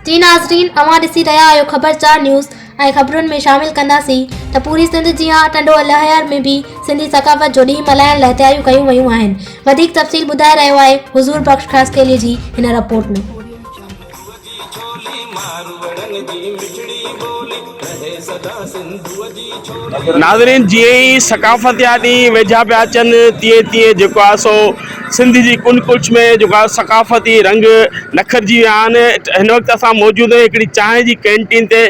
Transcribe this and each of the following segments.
जी नाज़रीन, अवां ॾिसी रहिया आहियो ख़बरचार न्यूज़ ऐं ख़बरुनि में शामिल कंदासीं त पूरी सिंध जीअं टंडो लहर में भी सिंधी सकाफ़त जो ॾींहुं मल्हाइण लाइ तयारियूं कयूं वयूं आहिनि। वधीक तफ़सील ॿुधाए रहियो आहे हुज़ूर बख़्श ख़ासकेली जी हिन रिपोर्ट में। नाज़रीन, जीअं ई सकाफ़त जा ॾींहं वेझा पिया अचनि तीअं तीअं जेको आहे सो सिंध जी कुन कुछ में जेको आहे सकाफ़ती रंग नखरजी विया आहिनि। हिन वक़्तु असां मौजूदु आहियूं हिकिड़ी चांहि जी कैंटीन ते,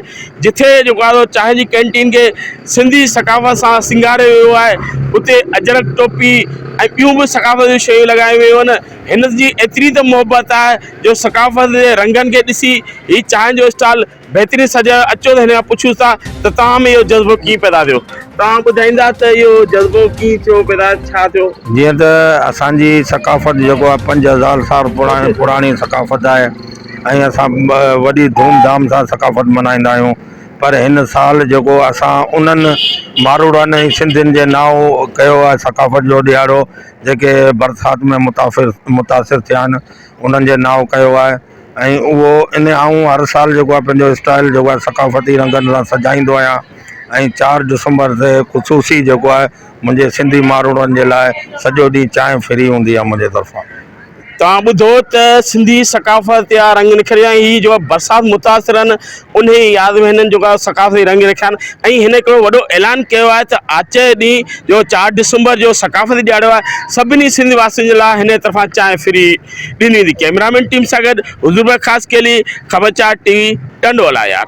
जिथे जेको आहे चांहि जी कैंटीन खे सिंधी सकाफ़त सां सिंगारे वियो आहे। उते अजरक टोपी ऐं ॿियूं बि सकाफ़त जूं शयूं लॻायूं वियूं आहिनि। हिन जी एतिरी त मोहबत आहे जो सकाफ़त जे रंगनि खे ॾिसी ही चांहि जो स्टॉल बहितरीनु सॼा। अचो त हिन खां पुछूं था त तव्हां में इहो जज़्बो कीअं पैदा थियो? तव्हां ॿुधाईंदा त इहो जज़्बो कीअं थियो, पैदा छा थियो? जीअं त असांजी सकाफ़त जेको आहे 5000 साल पुराणी सकाफ़त आहे ऐं असां वॾी धूमधाम सां सकाफ़त मल्हाईंदा आहियूं। पर हिन साल जेको असां उन्हनि मारूड़नि ऐं सिंधियुनि जे नाव कयो आहे सकाफ़त जो ॾियारो, जेके बरसाति में मुतासिर थिया आहिनि, उन्हनि जे नाव कयो आहे। ऐं उहो इन आऊं हर साल जेको आहे पंहिंजो स्टाइल जेको आहे सकाफ़ती रंगनि सां सजाईंदो आहियां। ऐं 4 दिसंबर ते ख़ुशूसी जेको आहे मुंहिंजे सिंधी मारूड़नि जे लाइ सॼो ॾींहुं चांहि फ्री हूंदी आहे मुंहिंजे तरफ़ां। तव्हां ॿुधो त सिंधी सकाफ़त या रंग निखरिया ही जो बरसाति मुतासिर आहिनि, उन ई यादि में हिननि जेको आहे सकाफ़ती रंग रखिया आहिनि। ऐं हिन हिकिड़ो वॾो ऐलान कयो आहे त अचे ॾींहुं जो 4 दिसंबर जो सकाफ़ती ॾियारो आहे, सभिनी सिंध वासियुनि जे लाइ हिन तरफ़ां चांहि फ्री ॾिनी वेंदी। कैमरामैन टीम सां गॾु हुज़ूर ख़ासकेली, ख़बरचार टीवी, टंडोला यार।